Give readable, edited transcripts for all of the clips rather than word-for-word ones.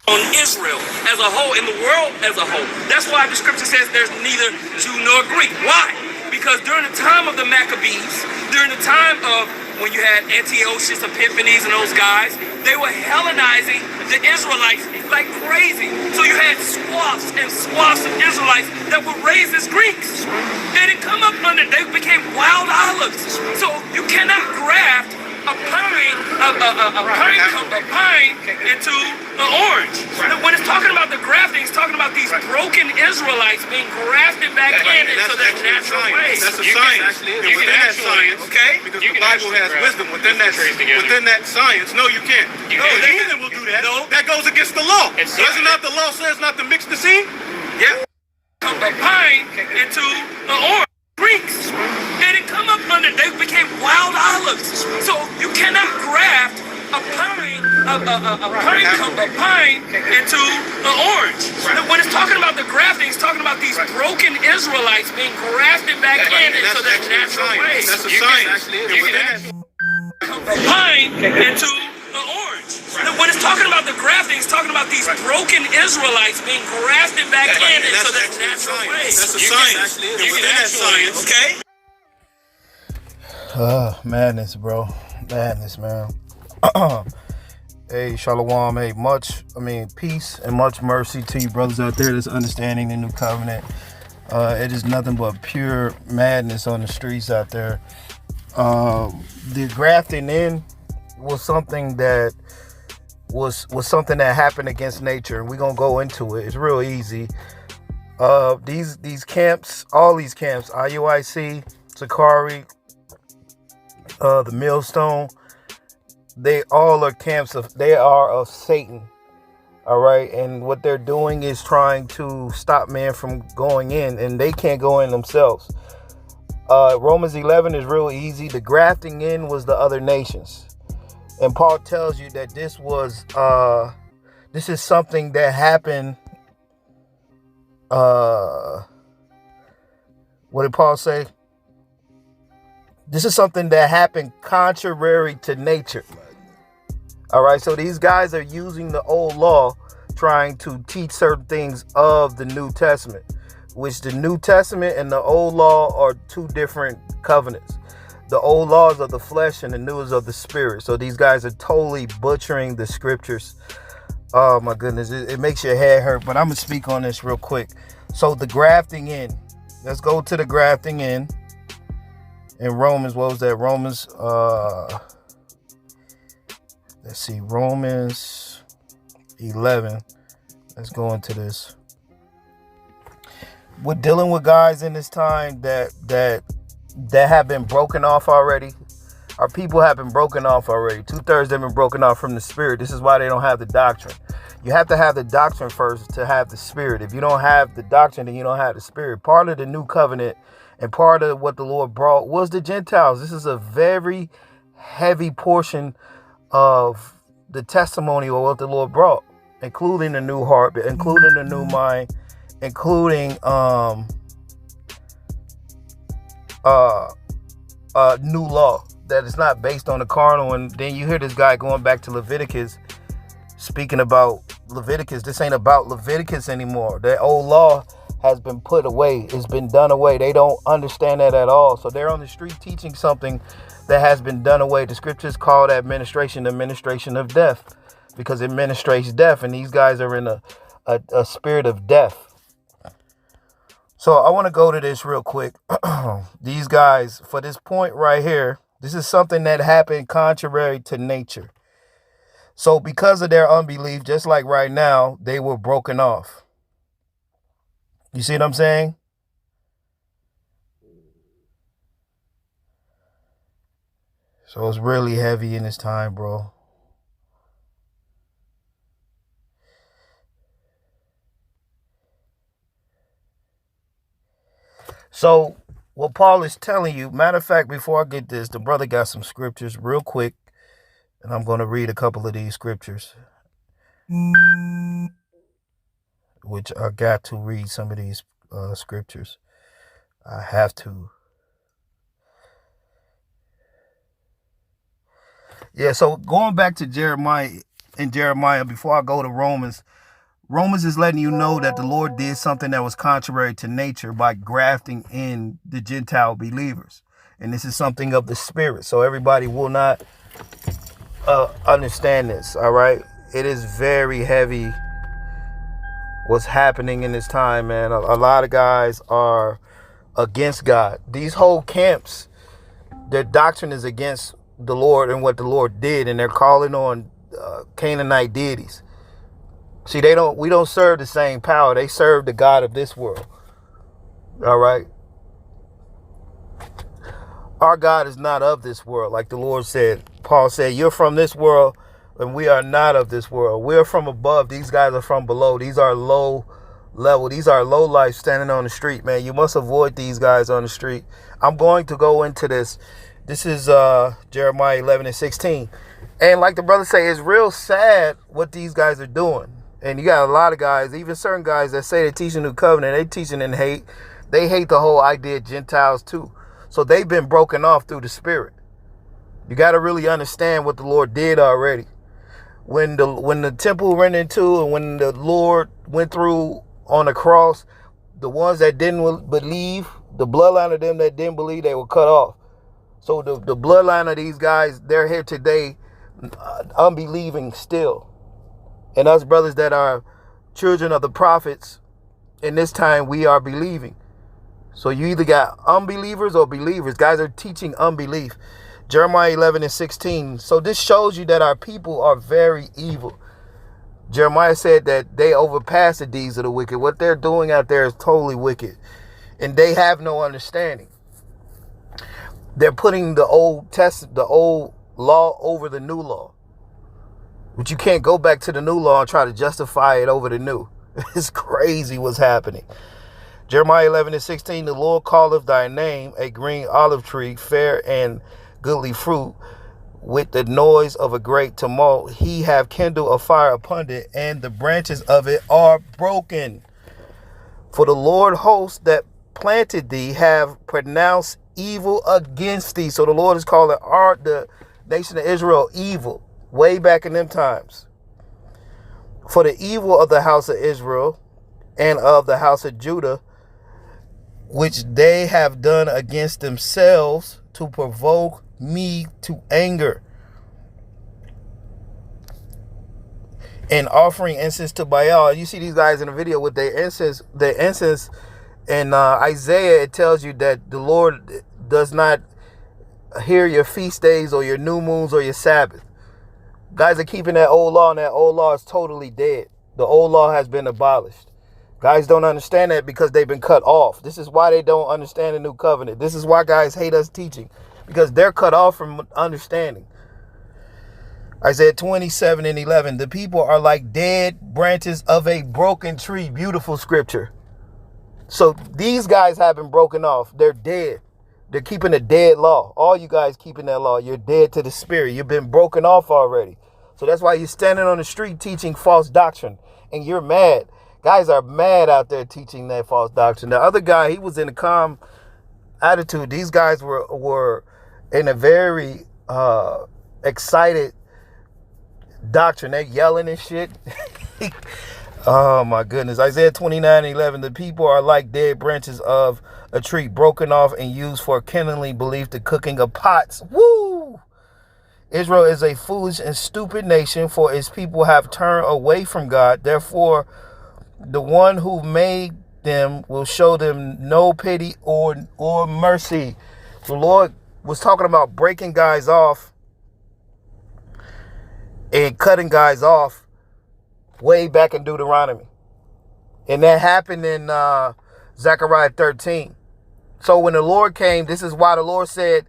on Israel as a whole, in the world as a whole. That's why the scripture says there's neither Jew nor Greek. Why? Because during the time of the Maccabees, during the time of when you had Antiochus, Epiphanes, and those guys, they were Hellenizing the Israelites like crazy. So you had swaths and swaths of Israelites that were raised as Greeks. They didn't come up under, they became wild olives. So you cannot graft a pine into an orange. When it's talking about the grafting, it's talking about these broken Israelites being grafted back in into their natural ways. That's a science. Within that science, okay? Because the Bible has wisdom within that science. No, you can't. No, the heathen will do that. No. That goes against the law. Doesn't not the law says not to mix the seed? Yeah. A pine into an orange. Greeks. They didn't come up under, they became wild olives. So you cannot graft a pine into an orange. When it's talking about the grafting, it's talking about these broken Israelites being grafted back in into their natural ways. That's a science. A pine into an orange. When it's talking about the grafting, it's talking about these broken Israelites being grafted back in into their natural ways. That's a science. Within that science, okay? Madness, bro. Madness, man. Hey, shalom. Hey, peace and much mercy to you brothers out there that's understanding the new covenant. It is nothing but pure madness on the streets out there. The grafting in was something that something that happened against nature, and we're gonna go into it. It's real easy. These camps, all these camps, IUIC, Sakari, the Millstone, they all are camps of Satan. All right, and what they're doing is trying to stop man from going in, and they can't go in themselves. Romans 11 is real easy. The grafting in was the other nations. And Paul tells you that this is something that happened. What did Paul say? This is something that happened contrary to nature. All right, so these guys are using the old law, trying to teach certain things of the New Testament, which the New Testament and the old law are two different covenants. The old law is of the flesh and the new is of the spirit. So these guys are totally butchering the scriptures. Oh my goodness, it makes your head hurt. But I'm going to speak on this real quick. So the grafting in. Let's go to the grafting in Romans. What was that? Romans, let's see, Romans 11. Let's go into this. We're dealing with guys in this time that have been broken off already. Our people have been broken off already. 2/3 have been broken off from the spirit. This is why they don't have the doctrine. You have to have the doctrine first to have the spirit. If you don't have the doctrine, then you don't have the spirit. Part of the new covenant and part of what the Lord brought was the Gentiles. This is a very heavy portion of the testimony of what the Lord brought, including the new heart, including the new mind, including new law that is not based on the carnal. And then you hear this guy going back to Leviticus, speaking about Leviticus. This ain't about Leviticus anymore. That old law has been put away. It's been done away. They don't understand that at all. So they're on the street teaching something that has been done away. The scriptures call that administration the ministration of death, because it ministrates death, and these guys are in a spirit of death. So I want to go to this real quick. These guys, for this point right here, this is something that happened contrary to nature. So because of their unbelief, just like right now, they were broken off. You see what I'm saying? So it's really heavy in this time, bro. So what Paul is telling you, matter of fact, before I get this, the brother got some scriptures real quick, and I'm going to read a couple of these scriptures, which I got to read some of these scriptures. I have to. Yeah, so going back to Jeremiah in Jeremiah, before I go to Romans, Romans is letting you know that the Lord did something that was contrary to nature by grafting in the Gentile believers. And this is something of the spirit. So everybody will not understand this, all right? It is very heavy what's happening in this time, man. A lot of guys are against God. These whole camps, their doctrine is against the Lord and what the Lord did, and they're calling on Canaanite deities. See, we don't serve the same power. They serve the God of this world. All right. Our God is not of this world. Like the Lord said, Paul said, you're from this world and we are not of this world. We're from above. These guys are from below. These are low level. These are low life standing on the street, man. You must avoid these guys on the street. I'm going to go into this. This is Jeremiah 11:16. And like the brother say, it's real sad what these guys are doing. And you got a lot of guys, even certain guys that say they're teaching New Covenant, they teaching in hate. They hate the whole idea of Gentiles too. So they've been broken off through the Spirit. You got to really understand what the Lord did already. When the temple went into and when the Lord went through on the cross, the ones that didn't believe, the bloodline of them that didn't believe, they were cut off. So the bloodline of these guys, they're here today unbelieving still. And us brothers that are children of the prophets, in this time we are believing. So you either got unbelievers or believers. Guys are teaching unbelief. Jeremiah 11:16. So this shows you that our people are very evil. Jeremiah said that they overpass the deeds of the wicked. What they're doing out there is totally wicked. And they have no understanding. They're putting the old law over the new law. But you can't go back to the new law and try to justify it over the new. It's crazy what's happening. Jeremiah 11:16, the Lord calleth thy name a green olive tree, fair and goodly fruit, with the noise of a great tumult. He have kindled a fire upon it, and the branches of it are broken. For the Lord hosts that planted thee have pronounced evil against thee. So the Lord is calling the nation of Israel evil, way back in them times. For the evil of the house of Israel and of the house of Judah, which they have done against themselves to provoke me to anger, and offering incense to Baal. You see these guys in the video with their incense. In Isaiah, it tells you that the Lord does not hear your feast days or your new moons or your Sabbath. Guys are keeping that old law, and that old law is totally dead. The old law has been abolished. Guys don't understand that because they've been cut off. This is why they don't understand the new covenant. This is why guys hate us teaching, because they're cut off from understanding. Isaiah 27:11. The people are like dead branches of a broken tree. Beautiful scripture. So these guys have been broken off. They're dead. They're keeping a dead law. All you guys keeping that law. You're dead to the spirit. You've been broken off already. So that's why you're standing on the street teaching false doctrine. And you're mad. Guys are mad out there teaching that false doctrine. The other guy, he was in a calm attitude. These guys were in a very excited doctrine. They're yelling and shit. Oh my goodness. Isaiah 29:11. The people are like dead branches of a tree, broken off and used for kindling belief, the cooking of pots. Woo! Israel is a foolish and stupid nation, for its people have turned away from God. Therefore, the one who made them will show them no pity or mercy. The Lord was talking about breaking guys off and cutting guys off way back in Deuteronomy. And that happened in Zechariah 13. So when the Lord came, this is why the Lord said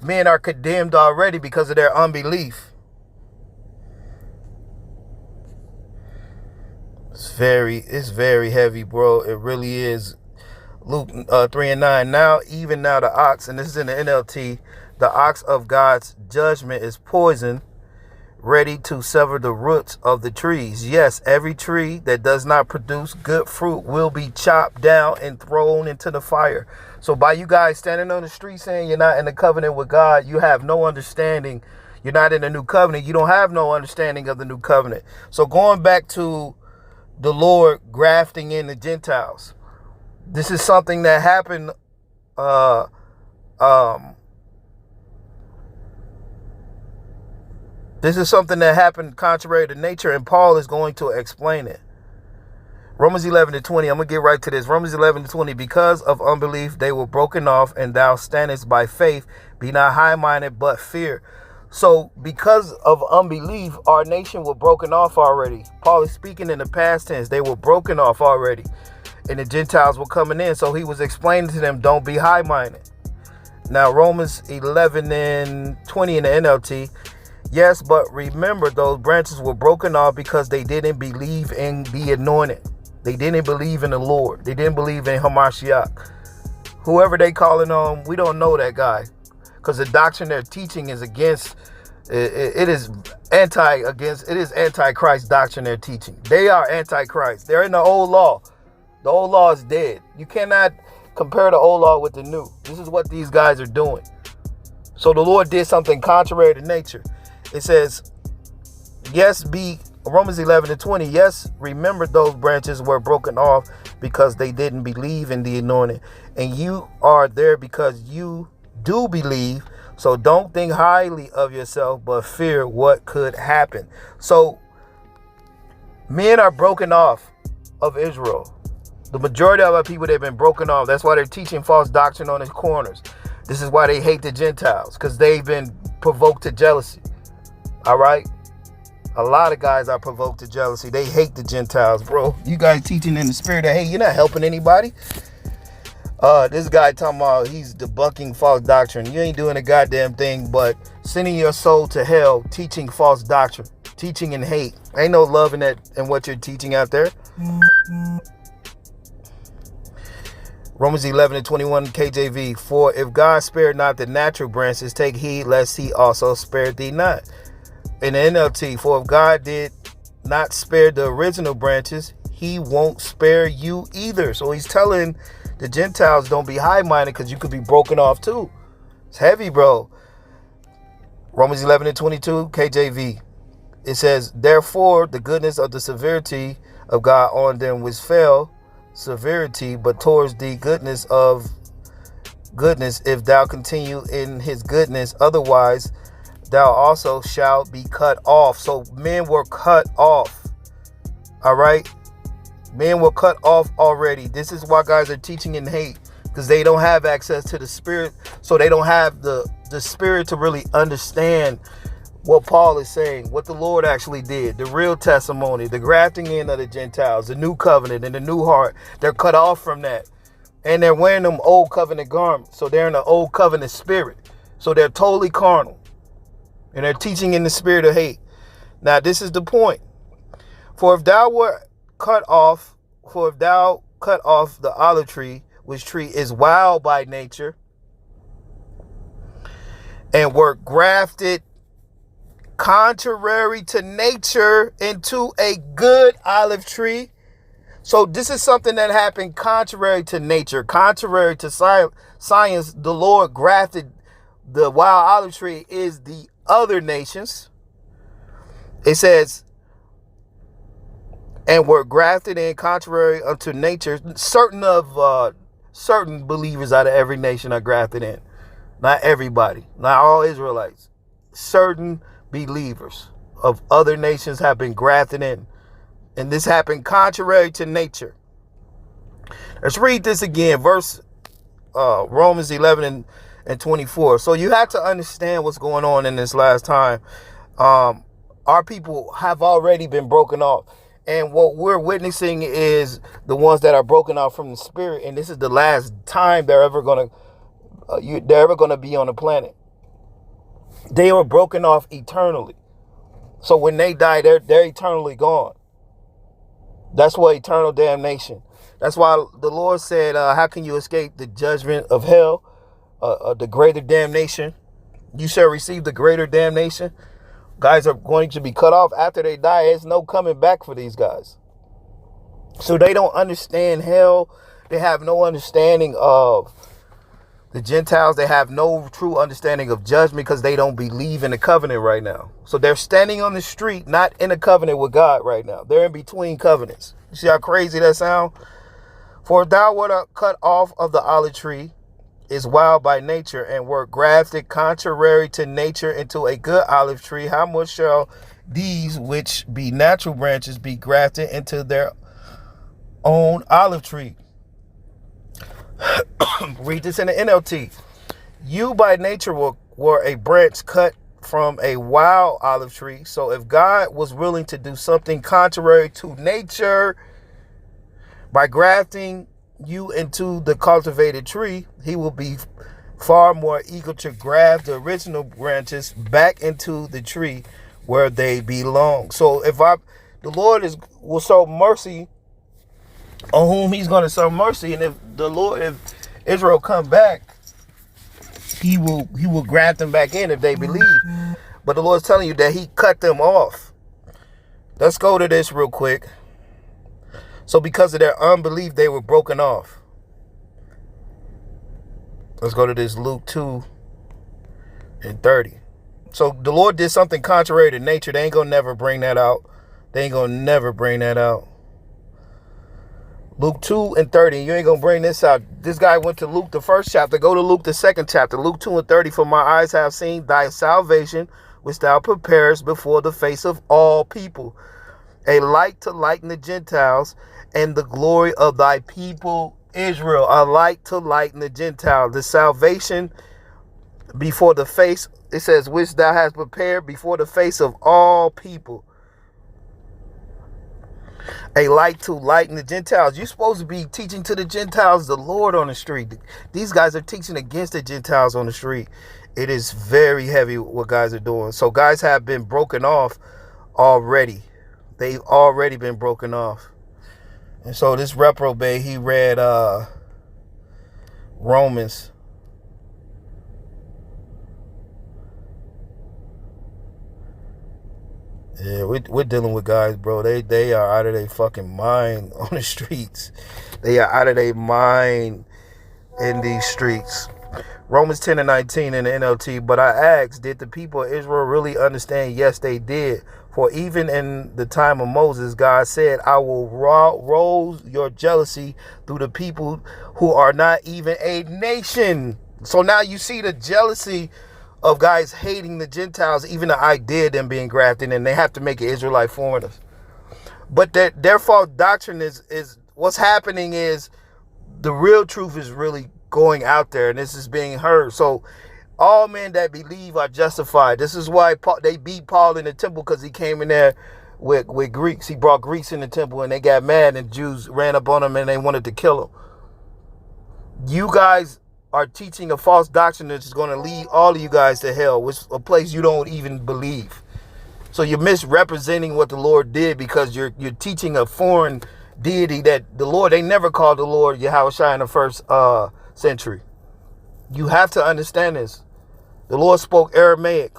men are condemned already because of their unbelief. It's very heavy, bro. It really is. Luke 3:9. Now the ox, and this is in the NLT, the ox of God's judgment is poison, ready to sever the roots of the trees. Yes, every tree that does not produce good fruit will be chopped down and thrown into the fire. So by you guys standing on the street saying you're not in the covenant with God, you have no understanding. You're not in the new covenant. You don't have no understanding of the new covenant. So going back to the Lord grafting in the Gentiles, this is something that happened. This is something that happened contrary to nature, and Paul is going to explain it. Romans 11:20. I'm going to get right to this. Romans 11:20. Because of unbelief, they were broken off, and thou standest by faith. Be not high-minded, but fear. So because of unbelief, our nation was broken off already. Paul is speaking in the past tense. They were broken off already, and the Gentiles were coming in. So he was explaining to them, don't be high-minded. Now, Romans 11:20 in the NLT. Yes, but remember, those branches were broken off because they didn't believe in the anointed. They didn't believe in the Lord. They didn't believe in Hamashiach. Whoever they calling on, we don't know that guy, because the doctrine they're teaching is against. It is anti-Christ doctrine they're teaching. They are anti-Christ. They're in the old law. The old law is dead. You cannot compare the old law with the new. This is what these guys are doing. So the Lord did something contrary to nature. It says, Romans 11:20. Yes, remember those branches were broken off because they didn't believe in the anointing. And you are there because you do believe. So don't think highly of yourself, but fear what could happen. So men are broken off of Israel. The majority of our people, they've been broken off. That's why they're teaching false doctrine on the corners. This is why they hate the Gentiles, because they've been provoked to jealousy. All right. A lot of guys are provoked to jealousy. They hate the Gentiles, bro. You guys teaching in the spirit of hate. You're not helping anybody. This guy talking about he's debunking false doctrine. You ain't doing a goddamn thing but sending your soul to hell, teaching false doctrine, teaching in hate. Ain't no love in that in what you're teaching out there. Romans 11:21 KJV. For if God spared not the natural branches, take heed lest he also spare thee not. In the NLT, for if God did not spare the original branches, he won't spare you either. So he's telling the Gentiles, don't be high-minded, because you could be broken off too. It's heavy, bro. Romans 11:22 KJV. It says, therefore the goodness of the severity of God on them which fell, severity, but towards the goodness of goodness, if thou continue in his goodness, otherwise thou also shalt be cut off. So men were cut off. All right. Men were cut off already. This is why guys are teaching in hate, because they don't have access to the spirit. So they don't have the spirit to really understand what Paul is saying, what the Lord actually did, the real testimony, the grafting in of the Gentiles, the new covenant and the new heart. They're cut off from that. And they're wearing them old covenant garments. So they're in the old covenant spirit. So they're totally carnal. And they're teaching in the spirit of hate. Now, this is the point. For if thou cut off the olive tree, which tree is wild by nature, and were grafted contrary to nature into a good olive tree. So this is something that happened contrary to nature, contrary to science. The Lord grafted the wild olive tree is the other nations. It says, and were grafted in contrary unto nature. Certain believers out of every nation are grafted in. Not everybody, not all Israelites. Certain believers of other nations have been grafted in. And this happened contrary to nature. Let's read this again. Verse Romans 11 and 24. So you have to understand what's going on in this last time. Our people have already been broken off. And what we're witnessing is the ones that are broken off from the spirit. And this is the last time they're ever going to be on the planet. They were broken off eternally. So when they die, they're eternally gone. That's what eternal damnation. That's why the Lord said, how can you escape the judgment of hell, the greater damnation? You shall receive the greater damnation. Guys are going to be cut off after they die. There's no coming back for these guys. So they don't understand hell. They have no understanding of The Gentiles, they have no true understanding of judgment because they don't believe in the covenant right now. So they're standing on the street, not in a covenant with God right now. They're in between covenants. You see how crazy that sounds? For if thou wert cut off of the olive tree, is wild by nature, and were grafted contrary to nature into a good olive tree, how much shall these which be natural branches be grafted into their own olive tree? Read this in the NLT. You by nature were a branch cut from a wild olive tree. So if God was willing to do something contrary to nature by grafting you into the cultivated tree, he will be far more eager to graft the original branches back into the tree where they belong. So the Lord will show mercy on whom he's going to show mercy, and if Israel come back, he will graft them back in if they believe. But the Lord's telling you that he cut them off. Let's go to this real quick. So because of their unbelief, they were broken off. Let's go to this Luke 2:30. So the Lord did something contrary to nature. They ain't gonna never bring that out. Luke 2:30. You ain't gonna bring this out. This guy went to Luke the first chapter. Go to Luke the second chapter. Luke 2:30. For my eyes have seen thy salvation, which thou preparest before the face of all people, a light to lighten the Gentiles, and the glory of thy people Israel. A light to lighten the Gentiles. The salvation before the face, it says, which thou hast prepared before the face of all people. A light to lighten the Gentiles. You're supposed to be teaching to the Gentiles the Lord on the street. These guys are teaching against the Gentiles on the street. It is very heavy what guys are doing. So guys have been broken off already. They've already been broken off. And so this reprobate, he read Romans. Yeah, we're dealing with guys, bro. They are out of their fucking mind on the streets. They are out of their mind in these streets. Romans 10:19 in the NLT. But I asked, did the people of Israel really understand? Yes, they did. For even in the time of Moses, God said, I will rouse your jealousy through the people who are not even a nation. So now you see the jealousy of guys hating the Gentiles, even the idea of them being grafted, and they have to make it Israelite foreigners. But their false doctrine is what's happening is the real truth is really going out there, and this is being heard. So all men that believe are justified. This is why they beat Paul in the temple, because he came in there with Greeks. He brought Greeks in the temple, and they got mad, and Jews ran up on him, and they wanted to kill him. You guys are teaching a false doctrine that's going to lead all of you guys to hell, which is a place you don't even believe. So you're misrepresenting what the Lord did, because you're teaching a foreign deity that the Lord, they never called the Lord Yahushua in the first century. You have to understand this. The Lord spoke Aramaic.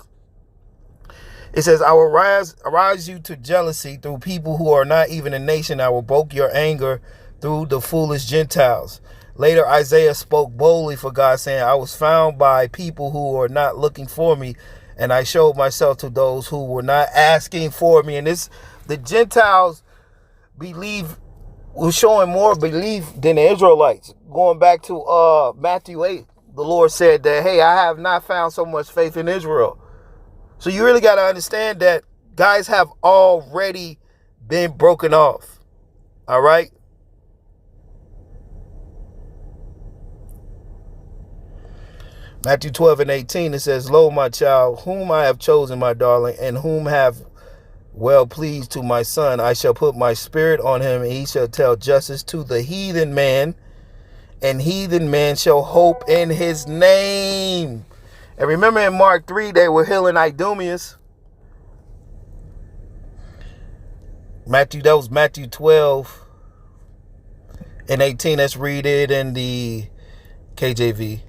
It says, I will arise you to jealousy through people who are not even a nation. I will provoke your anger through the foolish Gentiles. Later, Isaiah spoke boldly for God, saying, I was found by people who are not looking for me, and I showed myself to those who were not asking for me. And the Gentiles was showing more belief than the Israelites. Going back to Matthew 8, the Lord said that, hey, I have not found so much faith in Israel. So you really got to understand that guys have already been broken off. All right? Matthew 12:18, it says, Lo, my child, whom I have chosen, my darling, and whom have well pleased to my son, I shall put my spirit on him, and he shall tell justice to the heathen man, and heathen man shall hope in his name. And remember in Mark 3, they were healing Idumeans. That was Matthew 12:18. Let's read it in the KJV.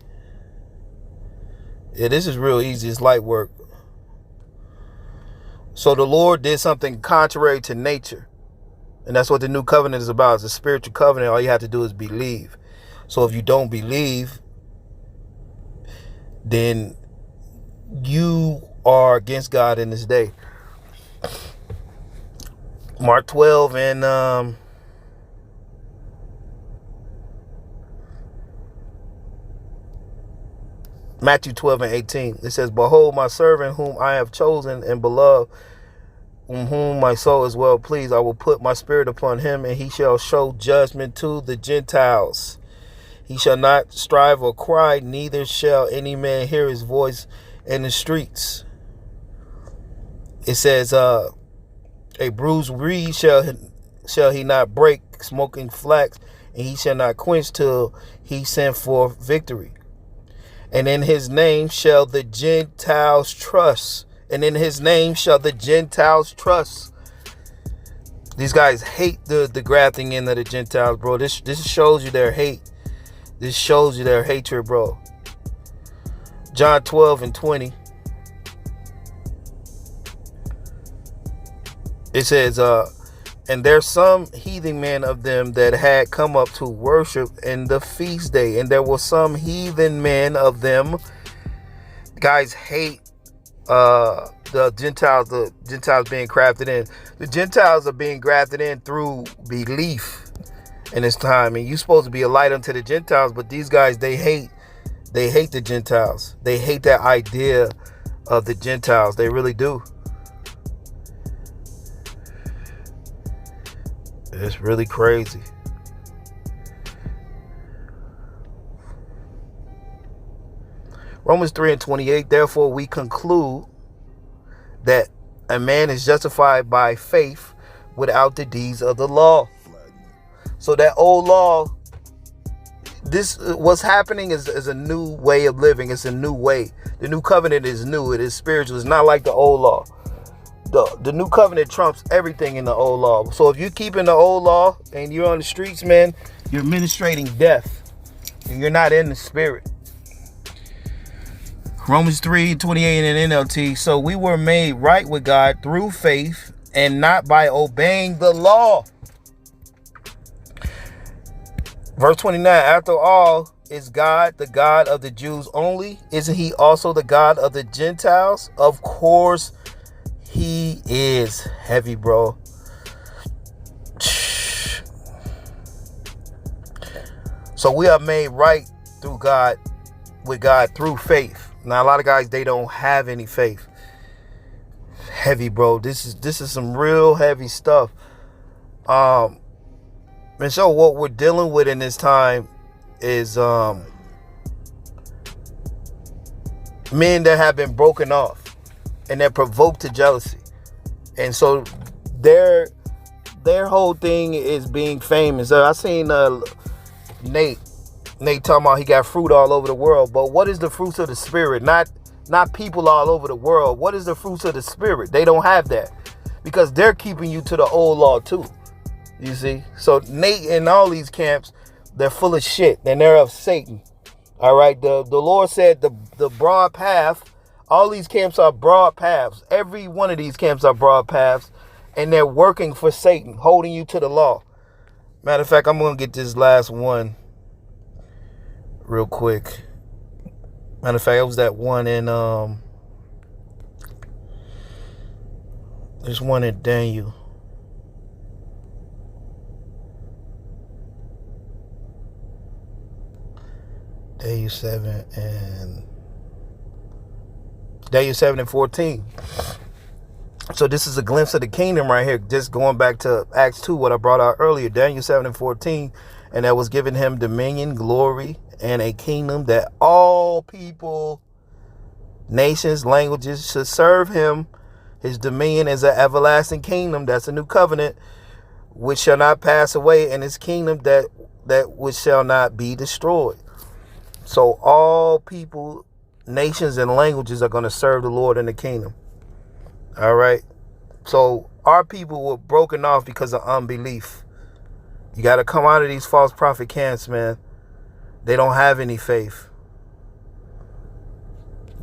Yeah, this is real easy. It's light work. So the Lord did something contrary to nature. And that's what the new covenant is about. It's a spiritual covenant. All you have to do is believe. So if you don't believe, then you are against God in this day. Mark 12 and Matthew 12 and 18. It says, behold, my servant whom I have chosen and beloved, whom my soul is well pleased. I will put my spirit upon him, and he shall show judgment to the Gentiles. He shall not strive or cry, neither shall any man hear his voice in the streets. It says, a bruised reed shall he not break, smoking flax, and he shall not quench till he send forth victory. And in his name shall the Gentiles trust. And in his name shall the Gentiles trust. These guys hate the grafting in of the Gentiles, bro. This shows you their hate. This shows you their hatred, bro. John 12 and 20. It says, and there's some heathen men of them that had come up to worship in the feast day. And there were some heathen men of them. Guys hate the Gentiles being grafted in. The Gentiles are being grafted in through belief in this time. And you're supposed to be a light unto the Gentiles, but these guys, they hate the Gentiles. They hate that idea of the Gentiles. They really do. It's really crazy. Romans 3 and 28, therefore we conclude that a man is justified by faith without the deeds of the law. So that old law, this what's happening is a new way of living. It's a new way. The new covenant is new. It is spiritual. It's not like the old law. The new covenant trumps everything in the old law. So if you're keeping the old law and you're on the streets, man, you're administrating death. And you're not in the spirit. Romans 3:28 in NLT. So we were made right with God through faith and not by obeying the law. Verse 29. After all, is God the God of the Jews only? Isn't he also the God of the Gentiles? Of course he is. Heavy, bro. So we are made right through God, with God through faith. Now a lot of guys, they don't have any faith. Heavy, bro. This is some real heavy stuff. And so what we're dealing with in this time is men that have been broken off and they're provoked to jealousy. And so their whole thing is being famous. I seen Nate talking about he got fruit all over the world. But what is the fruits of the spirit? Not people all over the world. What is the fruits of the spirit? They don't have that because they're keeping you to the old law too. You see? So Nate and all these camps, they're full of shit and they're of Satan. All right. The Lord said the broad path, all these camps are broad paths. Every one of these camps are broad paths and they're working for Satan, holding you to the law. Matter of fact, I'm going to get this last one real quick. Matter of fact, it was that one in there's one in Daniel. Daniel 7 and 14. So this is a glimpse of the kingdom right here. Just going back to Acts 2, what I brought out earlier. Daniel 7 and 14. And that was given him dominion, glory, and a kingdom that all people, nations, languages should serve him. His dominion is an everlasting kingdom. That's a new covenant, which shall not pass away, and his kingdom that which shall not be destroyed. So all people, nations, and languages are going to serve the Lord in the kingdom. All right. So our people were broken off because of unbelief. You got to come out of these false prophet camps, man. They don't have any faith.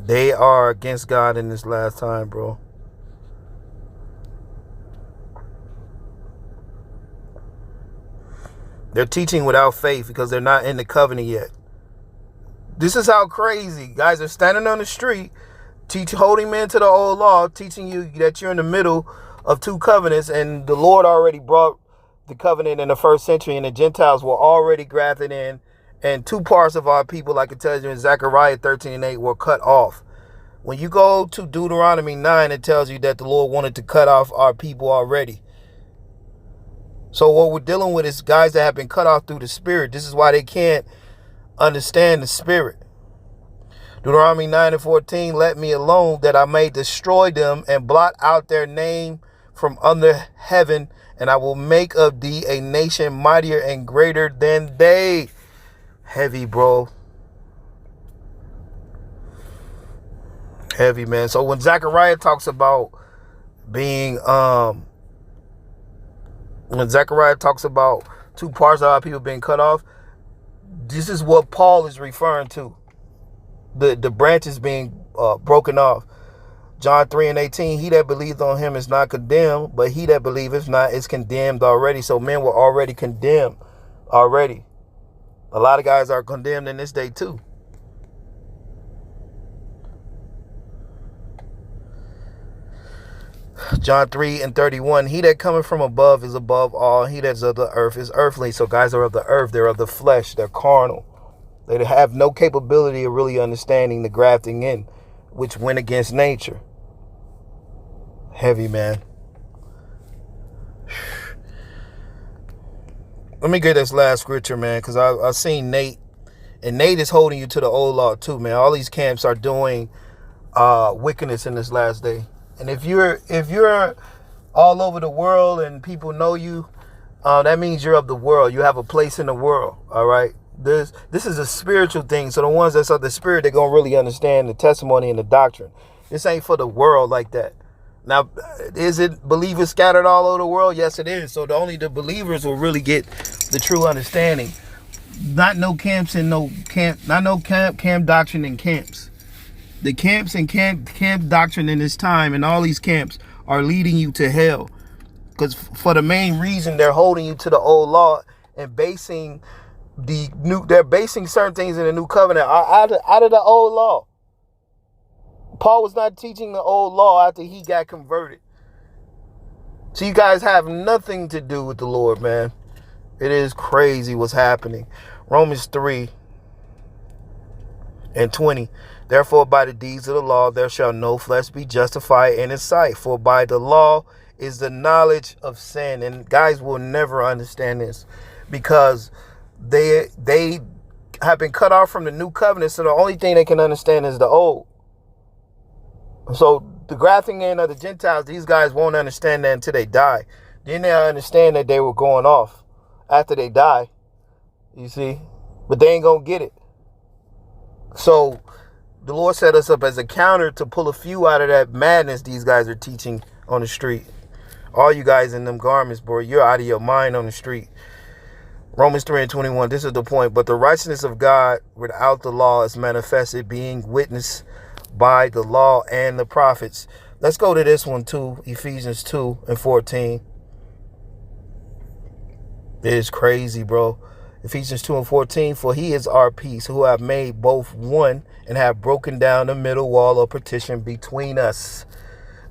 They are against God in this last time, bro. They're teaching without faith because they're not in the covenant yet. This is how crazy guys are standing on the street, holding men to the old law, teaching you that you're in the middle of two covenants, and the Lord already brought the covenant in the first century, and the Gentiles were already grafted in, and two parts of our people, like it tells you in Zechariah 13:8, were cut off. When you go to Deuteronomy 9, it tells you that the Lord wanted to cut off our people already. So what we're dealing with is guys that have been cut off through the Spirit. This is why they can't understand the Spirit. Deuteronomy 9:14, let me alone that I may destroy them and blot out their name from under heaven, and I will make of thee a nation mightier and greater than they. Heavy, bro. Heavy, man. So when Zechariah talks about being, when Zechariah talks about two parts of our people being cut off, this is what Paul is referring to. The branches being broken off. John 3:18, he that believeth on him is not condemned, but he that believeth not is condemned already. So men were already condemned already. A lot of guys are condemned in this day too. John 3:31, he that cometh from above is above all. He that's of the earth is earthly. So guys are of the earth. They're of the flesh. They're carnal. They have no capability of really understanding the grafting in, which went against nature. Heavy, man. Let me get this last scripture, man, because I've seen Nate, and Nate is holding you to the old law too, man. All these camps are doing wickedness in this last day. And if you're all over the world and people know you, that means you're of the world. You have a place in the world, all right? This is a spiritual thing. So the ones that's of the Spirit, they're going to really understand the testimony and the doctrine. This ain't for the world like that. Now, is it believers scattered all over the world? Yes, it is. So only the believers will really get the true understanding. Not no camps and no camp, not no camp doctrine and camps. The camps and camp doctrine in this time and all these camps are leading you to hell. Because for the main reason they're holding you to the old law and they're basing certain things in the new covenant out of the old law. Paul was not teaching the old law after he got converted. So you guys have nothing to do with the Lord, man. It is crazy what's happening. Romans 3:20. Therefore, by the deeds of the law, there shall no flesh be justified in his sight. For by the law is the knowledge of sin. And guys will never understand this because they have been cut off from the new covenant. So the only thing they can understand is the old. So the grafting in of the Gentiles, these guys won't understand that until they die. Then they'll understand that they were going off after they die. You see? But they ain't going to get it. So the Lord set us up as a counter to pull a few out of that madness these guys are teaching on the street. All you guys in them garments, bro, you're out of your mind on the street. Romans 3:21, this is the point. But the righteousness of God without the law is manifested, being witnessed by the law and the prophets. Let's go to this one too, Ephesians 2:14. It is crazy, bro. Ephesians 2:14, for he is our peace, who have made both one and have broken down the middle wall of partition between us.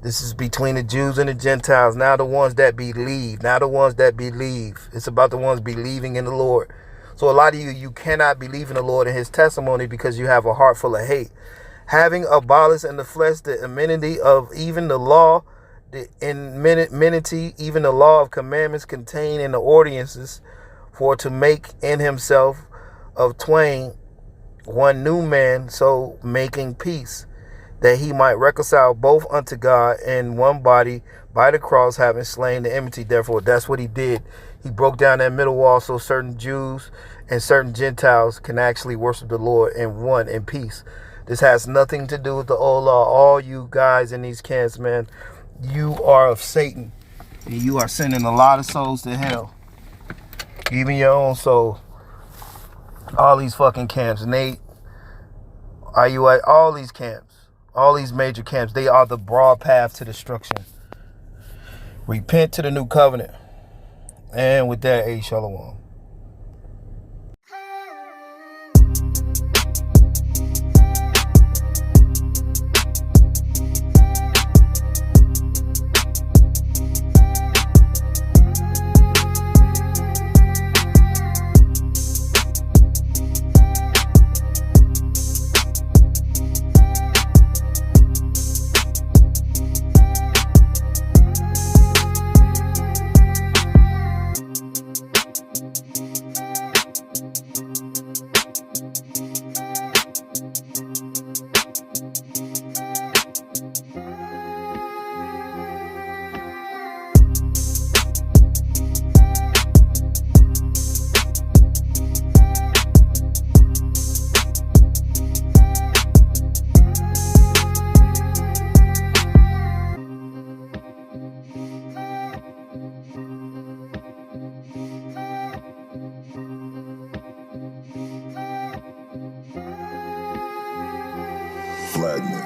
This is between the Jews and the Gentiles. Now the ones that believe. Now the ones that believe. It's about the ones believing in the Lord. So a lot of you cannot believe in the Lord and his testimony because you have a heart full of hate. Having abolished in the flesh the enmity of even the law, the enmity, even the law of commandments contained in the ordinances, for to make in himself of twain one new man, so making peace, that he might reconcile both unto God in one body by the cross, having slain the enmity. Therefore, that's what he did. He broke down that middle wall so certain Jews and certain Gentiles can actually worship the Lord in one in peace. This has nothing to do with the old law. All you guys in these camps, man, you are of Satan. And you are sending a lot of souls to hell. Even your own soul. All these fucking camps. Nate, are you at all these camps? All these major camps, they are the broad path to destruction. Repent to the new covenant. And with that, Shalom. black man.